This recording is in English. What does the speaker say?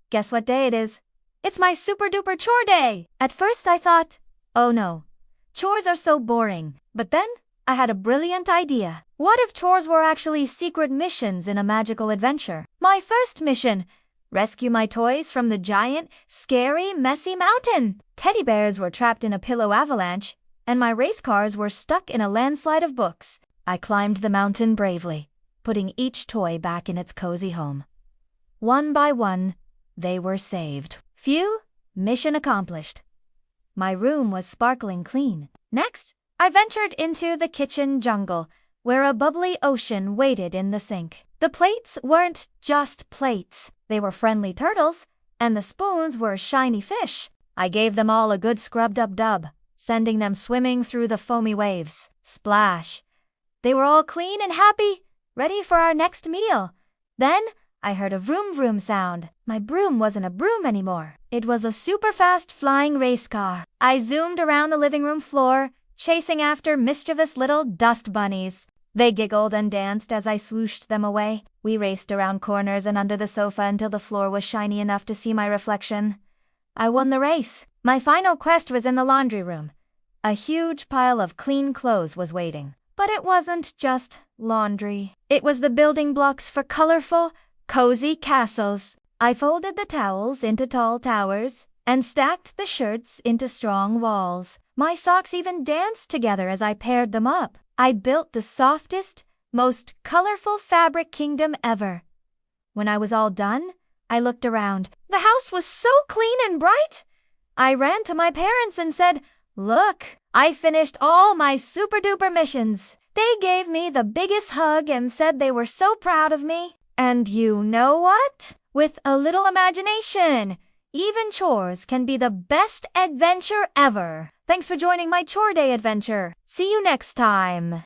Guess what day it is? It's my super-duper chore day! At first I thought, oh no, chores are so boring. But then, I had a brilliant idea. What if chores were actually secret missions in a magical adventure? My first mission: rescue my toys from the giant, scary, messy mountain. Teddy bears were trapped in a pillow avalanche, and my race cars were stuck in a landslide of books. I climbed the mountain bravely, putting each toy back in its cozy home. One by one, they were saved. Phew, mission accomplished. My room was sparkling clean. Next, I ventured into the kitchen jungle, where a bubbly ocean waited in the sink. The plates weren't just plates. They were friendly turtles, and the spoons were shiny fish. I gave them all a good scrub-dub-dub, sending them swimming through the foamy waves. Splash! They were all clean and happy, ready for our next meal. Then, I heard a vroom-vroom sound. My broom wasn't a broom anymore. It was a super-fast flying race car. I zoomed around the living room floor, chasing after mischievous little dust bunnies. They giggled and danced as I swooshed them away. We raced around corners and under the sofa until the floor was shiny enough to see my reflection. I won the race. My final quest was in the laundry room. A huge pile of clean clothes was waiting. But it wasn't just laundry. It was the building blocks for colorful, cozy castles. I folded the towels into tall towers and stacked the shirts into strong walls. My socks even danced together as I paired them up. I built the softest, most colorful fabric kingdom ever. When I was all done, I looked around. The house was so clean and bright. I ran to my parents and said, "Look, I finished all my super-duper missions." They gave me the biggest hug and said they were so proud of me. And you know what? With a little imagination, even chores can be the best adventure ever. Thanks for joining my chore day adventure. See you next time.